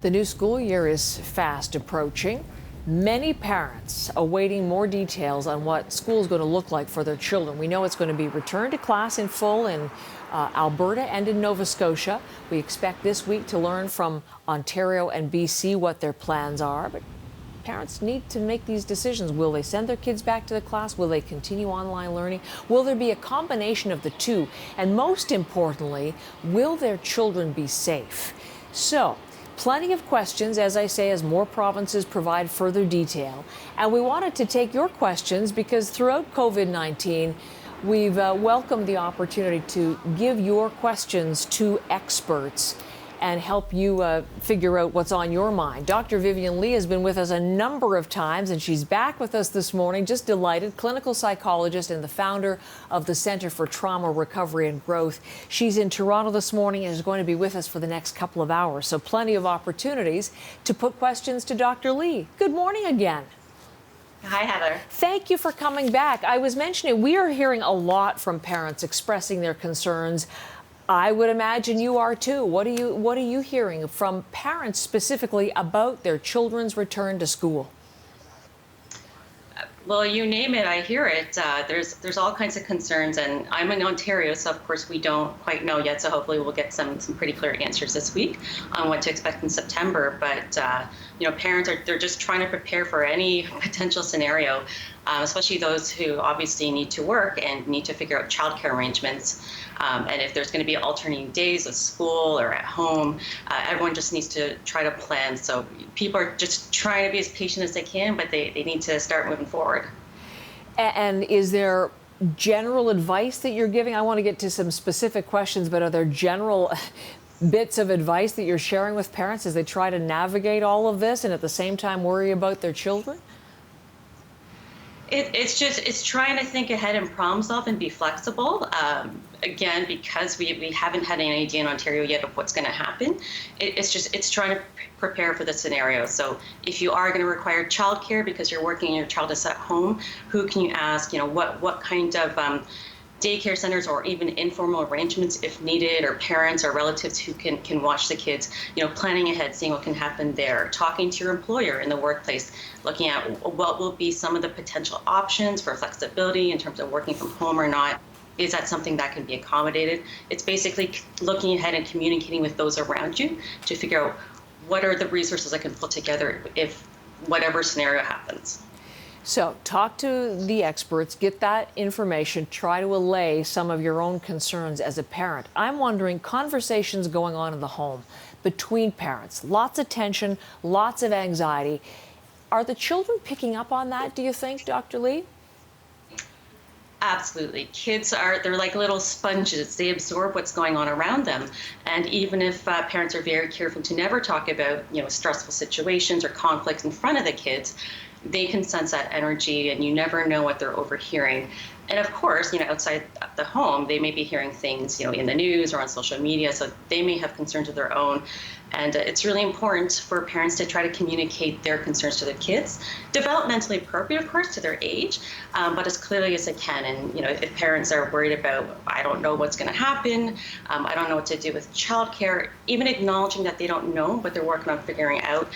The new school year is fast approaching. Many parents awaiting more details on what school is going to look like for their children. We know it's going to be return to class in full in Alberta and in Nova Scotia. We expect this week to learn from Ontario and BC what their plans are. But parents need to make these decisions. Will they send their kids back to the class? Will they continue online learning? Will there be a combination of the two? And most importantly, will their children be safe? So, plenty of questions, as I say, as more provinces provide further detail. And we wanted to take your questions because throughout COVID-19, we've welcomed the opportunity to give your questions to experts and help you figure out what's on your mind. Dr. Vivien Lee has been with us a number of times, and she's back with us this morning. Just delighted. Clinical psychologist and the founder of the Centre for Trauma Recovery and Growth. She's in Toronto this morning and is going to be with us for the next couple of hours. So plenty of opportunities to put questions to Dr. Lee. Good morning again. Hi, Heather. Thank you for coming back. I was mentioning we are hearing a lot from parents expressing their concerns. I would imagine you are too. What are you hearing from parents specifically about their children's return to school? Well, you name it, I hear it. There's all kinds of concerns, and I'm in Ontario, so of course we don't quite know yet. So hopefully we'll get some pretty clear answers this week on what to expect in September. But parents they're just trying to prepare for any potential scenario, especially those who obviously need to work and need to figure out childcare arrangements. And if there's going to be alternating days of school or at home, everyone just needs to try to plan. So people are just trying to be as patient as they can, but they need to start moving forward. And is there general advice that you're giving? I want to get to some specific questions, but are there general bits of advice that you're sharing with parents as they try to navigate all of this and at the same time worry about their children? It's trying to think ahead and problem solve and be flexible. Again, because we haven't had any idea in Ontario yet of what's going to happen. It's trying to prepare for the scenario. So if you are going to require childcare because you're working and your child is at home, who can you ask? What kind of daycare centers or even informal arrangements if needed, or parents or relatives who can watch the kids, planning ahead, seeing what can happen there, talking to your employer in the workplace, looking at what will be some of the potential options for flexibility in terms of working from home or not. Is that something that can be accommodated? It's basically looking ahead and communicating with those around you to figure out what are the resources I can put together if whatever scenario happens. So talk to the experts, get that information, try to allay some of your own concerns as a parent. I'm wondering, conversations going on in the home between parents, lots of tension, lots of anxiety. Are the children picking up on that, do you think, Dr. Lee? Absolutely. Kids they're like little sponges. They absorb what's going on around them. And even if parents are very careful to never talk about, stressful situations or conflicts in front of the kids, they can sense that energy, and you never know what they're overhearing. And of course, outside the home, they may be hearing things, in the news or on social media, so they may have concerns of their own. And it's really important for parents to try to communicate their concerns to their kids, developmentally appropriate, of course, to their age, but as clearly as they can. And, if parents are worried about, I don't know what's going to happen, I don't know what to do with childcare, even acknowledging that they don't know, but they're working on figuring out,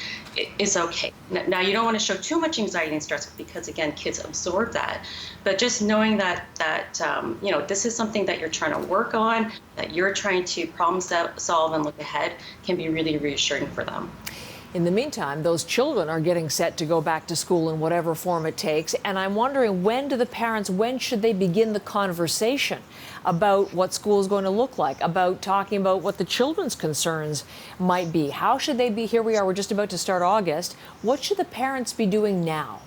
is okay. Now, you don't want to show too much anxiety and stress because, again, kids absorb that. But just knowing that this is something that you're trying to work on, that you're trying to problem solve and look ahead, can be really reassuring for them. In the meantime, those children are getting set to go back to school in whatever form it takes. And I'm wondering, when should they begin the conversation about what school is going to look like, about talking about what the children's concerns might be? How should they be? Here we are, we're just about to start August. What should the parents be doing now?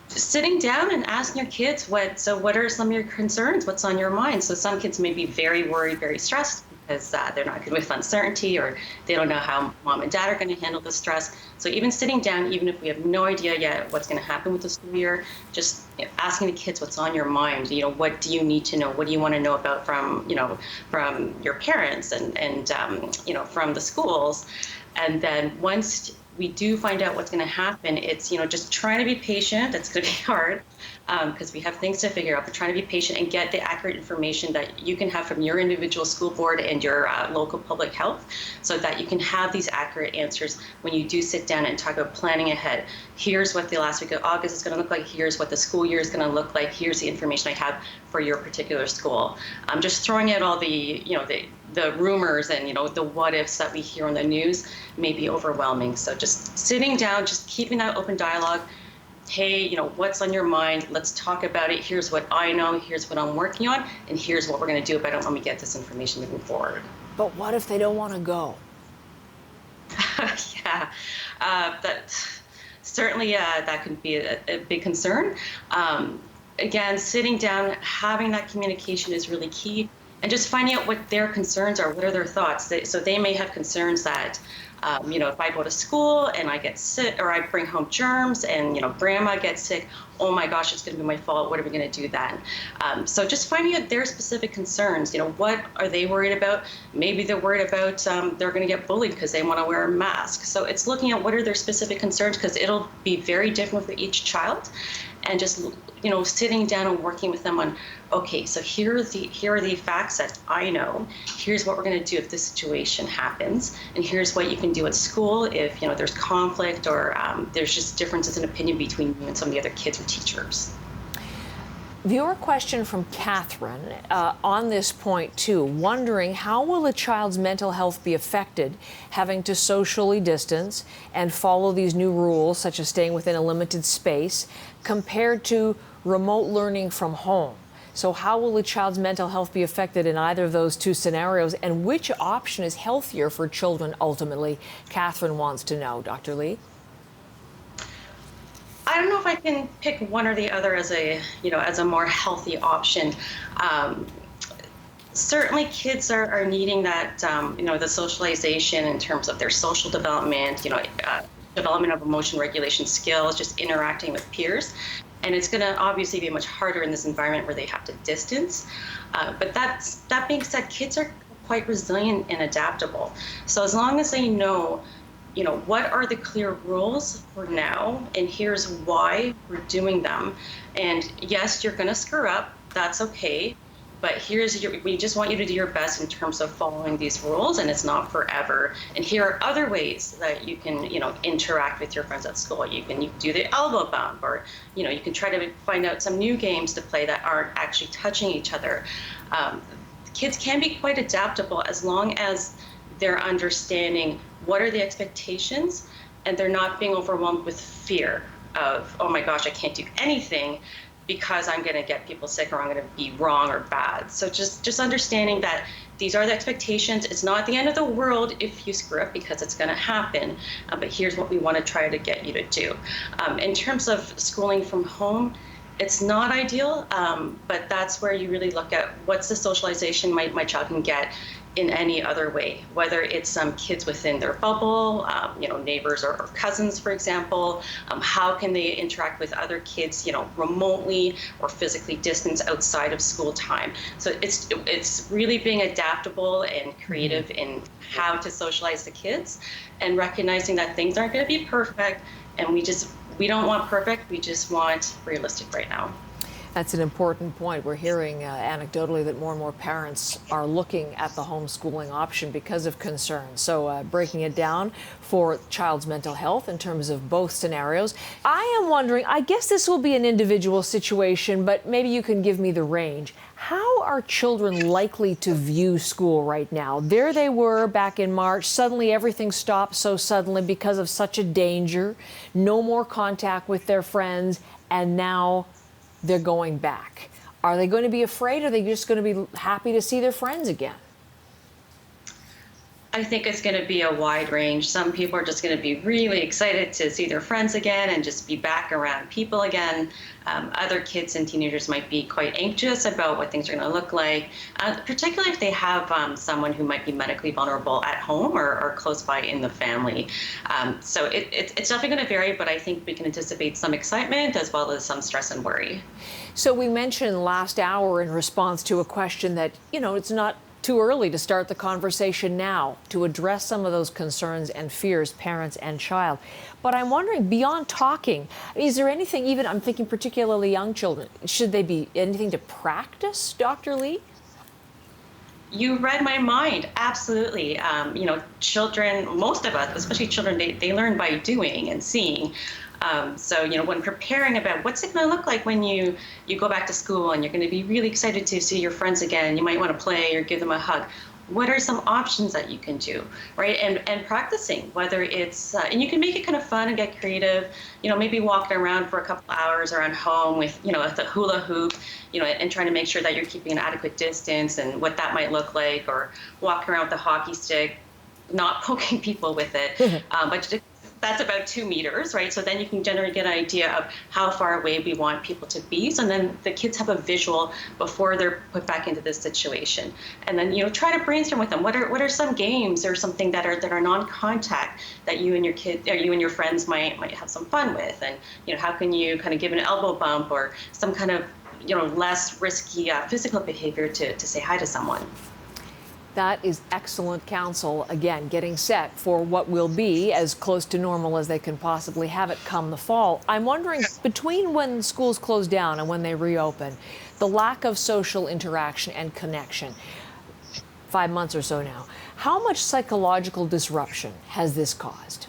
Sitting down and asking your kids, what are some of your concerns? What's on your mind? So some kids may be very worried, very stressed because they're not good with uncertainty, or they don't know how mom and dad are going to handle the stress. So even sitting down, even if we have no idea yet what's going to happen with the school year, just asking the kids what's on your mind. What do you need to know? What do you want to know about from your parents and from the schools? And then once we do find out what's going to happen, it's, just trying to be patient. That's going to be hard because we have things to figure out, but trying to be patient and get the accurate information that you can have from your individual school board and your local public health, so that you can have these accurate answers when you do sit down and talk about planning ahead. Here's what the last week of August is going to look like. Here's what the school year is going to look like. Here's the information I have for your particular school. Just throwing out all the, the rumors and, the what ifs that we hear on the news may be overwhelming. So just sitting down, just keeping that open dialogue. Hey, what's on your mind? Let's talk about it. Here's what I know. Here's what I'm working on. And here's what we're going to do about it when we get this information moving forward. But what if they don't want to go? Yeah, that certainly that could be a big concern. Again, sitting down, having that communication is really key, and just finding out what their concerns are. What are their thoughts? So they may have concerns that, if I go to school and I get sick, or I bring home germs and, grandma gets sick, oh my gosh, it's going to be my fault. What are we going to do then? So just finding out their specific concerns. What are they worried about? Maybe they're worried about they're going to get bullied because they want to wear a mask. So it's looking at what are their specific concerns, because it'll be very different for each child. And just, sitting down and working with them on, okay, so here are the facts that I know. Here's what we're going to do if this situation happens, and here's what you can do at school if there's conflict or there's just differences in opinion between you and some of the other kids or teachers. Viewer question from Catherine on this point too, wondering how will a child's mental health be affected having to socially distance and follow these new rules, such as staying within a limited space, compared to remote learning from home. So how will a child's mental health be affected in either of those two scenarios, and which option is healthier for children ultimately? Catherine wants to know. Dr. Lee? I don't know if I can pick one or the other as a more healthy option. Certainly kids are needing that, the socialization in terms of their social development, development of emotion regulation skills, just interacting with peers. And it's going to obviously be much harder in this environment where they have to distance. But that being said, kids are quite resilient and adaptable. So as long as they know, what are the clear rules for now, and here's why we're doing them. And yes, you're going to screw up. That's okay. But we just want you to do your best in terms of following these rules, and it's not forever. And here are other ways that you can, interact with your friends at school. You can do the elbow bump, or, you can try to find out some new games to play that aren't actually touching each other. Kids can be quite adaptable as long as they're understanding what are the expectations, and they're not being overwhelmed with fear of, oh my gosh, I can't do anything because I'm going to get people sick or I'm going to be wrong or bad. So just understanding that these are the expectations. It's not the end of the world if you screw up, because it's going to happen. But here's what we want to try to get you to do. In terms of schooling from home, it's not ideal, but that's where you really look at what's the socialization my child can get in any other way, whether it's kids within their bubble, neighbors or cousins, for example. How can they interact with other kids, remotely or physically distanced outside of school time? So it's really being adaptable and creative in how to socialize the kids, and recognizing that things aren't going to be perfect, and we don't want perfect, we just want realistic right now. That's an important point. We're hearing anecdotally that more and more parents are looking at the homeschooling option because of concerns. So breaking it down for child's mental health in terms of both scenarios. I am wondering, I guess this will be an individual situation, but maybe you can give me the range. How are children likely to view school right now? There they were back in March. Suddenly everything stopped so suddenly because of such a danger. No more contact with their friends, and now they're going back. Are they going to be afraid, or are they just going to be happy to see their friends again? I think it's going to be a wide range. Some people are just going to be really excited to see their friends again and just be back around people again. Other kids and teenagers might be quite anxious about what things are going to look like, particularly if they have someone who might be medically vulnerable at home or close by in the family. So it's definitely going to vary, but I think we can anticipate some excitement as well as some stress and worry. So we mentioned last hour in response to a question that, it's not too early to start the conversation now to address some of those concerns and fears, parents and child. But I'm wondering, beyond talking, is there anything, even I'm thinking particularly young children, should they be anything to practice, Dr. Lee? You read my mind. Absolutely. Children, most of us, especially children, they learn by doing and seeing. So, when preparing about what's it going to look like when you go back to school and you're going to be really excited to see your friends again, you might want to play or give them a hug. What are some options that you can do, right? And practicing, whether it's, and you can make it kind of fun and get creative, maybe walking around for a couple hours around home with, the hula hoop, and trying to make sure that you're keeping an adequate distance and what that might look like, or walking around with the hockey stick, not poking people with it, but that's about 2 meters, right? So then you can generally get an idea of how far away we want people to be. So then the kids have a visual before they're put back into this situation. And then, try to brainstorm with them. What are some games or something that are non-contact that you and your kid or you and your friends might have some fun with? And, how can you kind of give an elbow bump or some kind of, less risky physical behavior to say hi to someone? That is excellent counsel. Again, getting set for what will be as close to normal as they can possibly have it come the fall. I'm wondering, between when schools close down and when they reopen, the lack of social interaction and connection, 5 months or so now, how much psychological disruption has this caused?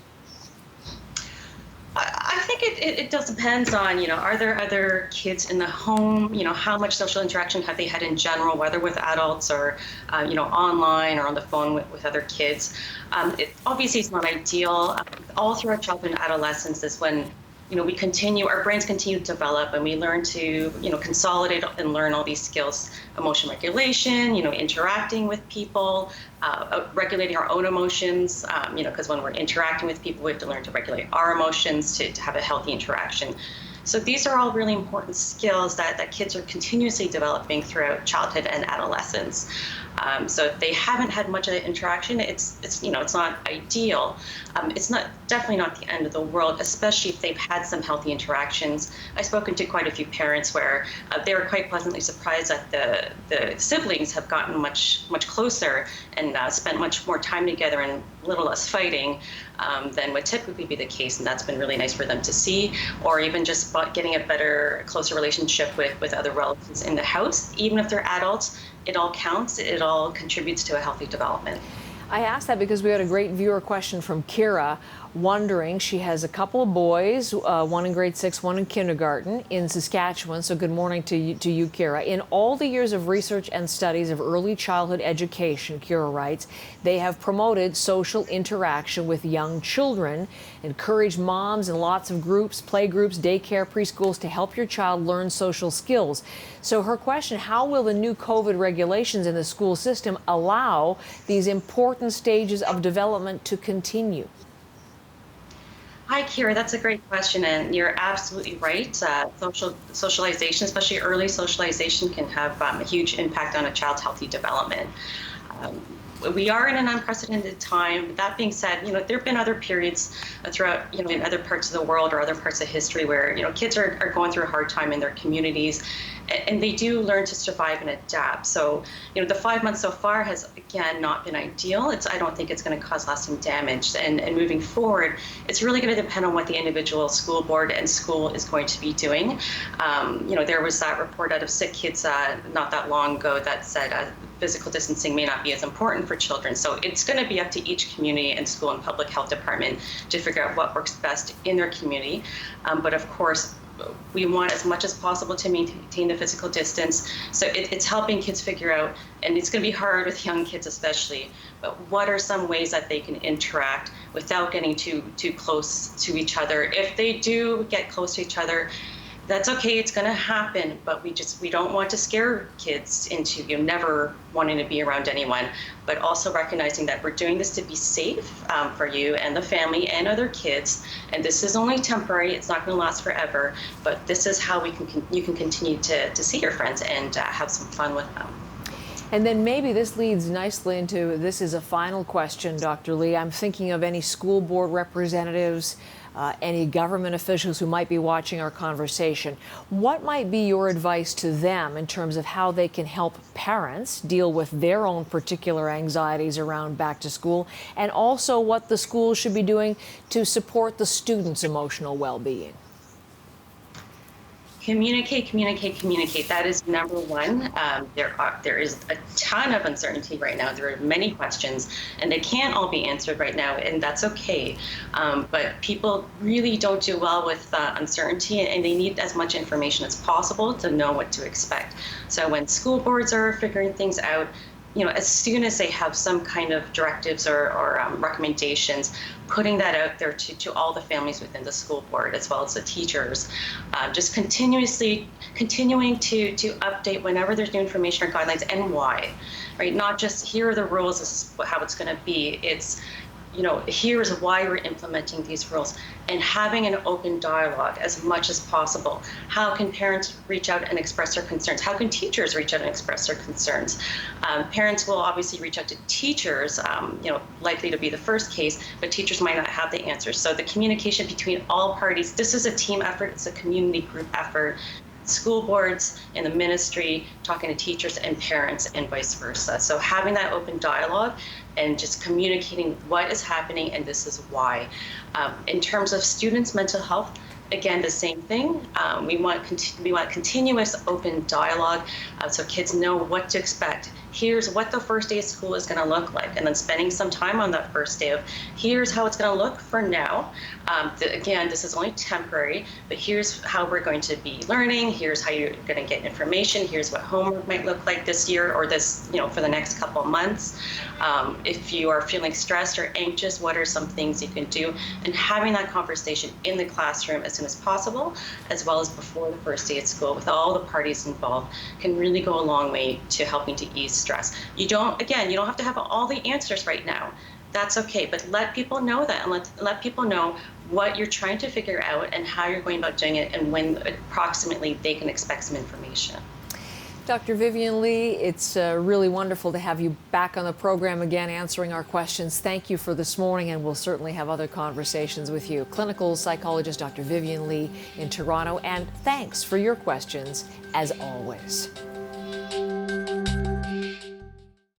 I think it does depends on, are there other kids in the home? How much social interaction have they had in general, whether with adults or, online or on the phone with other kids? Obviously, it's not ideal. All through our childhood and adolescence is when, our brains continue to develop and we learn to, consolidate and learn all these skills, emotion regulation, interacting with people, regulating our own emotions, because when we're interacting with people, we have to learn to regulate our emotions to have a healthy interaction. So these are all really important skills that kids are continuously developing throughout childhood and adolescence. So if they haven't had much of the interaction, it's not ideal. It's definitely not the end of the world, especially if they've had some healthy interactions. I've spoken to quite a few parents where they were quite pleasantly surprised that the siblings have gotten much closer and spent much more time together and a little less fighting than would typically be the case, and that's been really nice for them to see. Or even just getting a better, closer relationship with other relatives in the house, even if they're adults. It all counts. It all contributes to a healthy development. I asked that because we had a great viewer question from Kira, wondering. She has a couple of boys, one in grade 6, one in kindergarten in Saskatchewan. So good morning to you, Kira. In all the years of research and studies of early childhood education, Kira writes, they have promoted social interaction with young children, encouraged moms in lots of groups, play groups, daycare, preschools to help your child learn social skills. So her question, how will the new COVID regulations in the school system allow these important stages of development to continue? Hi, Kira. That's a great question, and you're absolutely right. Socialization, especially early socialization, can have a huge impact on a child's healthy development. We are in an unprecedented time. That being said, there have been other periods throughout, in other parts of the world or other parts of history where, kids are going through a hard time in their communities, and they do learn to survive and adapt. So, the 5 months so far has, again, not been ideal. I don't think it's going to cause lasting damage. And moving forward, it's really going to depend on what the individual school board and school is going to be doing. There was that report out of Sick Kids not that long ago that said physical distancing may not be as important for children. So it's going to be up to each community and school and public health department to figure out what works best in their community. But of course, we want as much as possible to maintain the physical distance. So it's helping kids figure out, and it's going to be hard with young kids especially, but what are some ways that they can interact without getting too close to each other? If they do get close to each other, that's okay, it's going to happen, but we don't want to scare kids into never wanting to be around anyone, but also recognizing that we're doing this to be safe for you and the family and other kids, and this is only temporary, it's not going to last forever, but this is how you can continue to see your friends and have some fun with them. And then maybe this leads nicely into, this is a final question, Dr. Lee. I'm thinking of any school board representatives, any government officials who might be watching our conversation. What might be your advice to them in terms of how they can help parents deal with their own particular anxieties around back to school, and also what the schools should be doing to support the students' emotional well-being? Communicate, communicate, communicate. That is number one. There is a ton of uncertainty right now. There are many questions, and they can't all be answered right now, and that's okay. But people really don't do well with uncertainty, and they need as much information as possible to know what to expect. So when school boards are figuring things out, as soon as they have some kind of directives or recommendations, putting that out there to all the families within the school board as well as the teachers, just continuing to update whenever there's new information or guidelines and why, right? Not just here are the rules, this is how it's going to be. It's here's why we're implementing these rules, and having an open dialogue as much as possible. How can parents reach out and express their concerns? How can teachers reach out and express their concerns? Parents will obviously reach out to teachers, likely to be the first case, but teachers might not have the answers. So the communication between all parties, this is a team effort, it's a community group effort. School boards and the ministry talking to teachers and parents and vice versa. So having that open dialogue and just communicating what is happening and this is why. In terms of students' mental health, again, the same thing. We want continuous open dialogue so kids know what to expect. Here's what the first day of school is going to look like, and then spending some time on that first day of here's how it's going to look for now. Again, this is only temporary, but here's how we're going to be learning. Here's how you're going to get information. Here's what homework might look like this year or this, for the next couple of months. If you are feeling stressed or anxious, what are some things you can do? And having that conversation in the classroom as soon as possible, as well as before the first day at school with all the parties involved, can really go a long way to helping to ease stress. You don't have to have all the answers right now. That's okay, but let people know that, and let people know what you're trying to figure out and how you're going about doing it and when approximately they can expect some information. Dr. Vivian Lee, it's really wonderful to have you back on the program again answering our questions. Thank you for this morning, and we'll certainly have other conversations with you. Clinical psychologist Dr. Vivian Lee in Toronto, and thanks for your questions as always.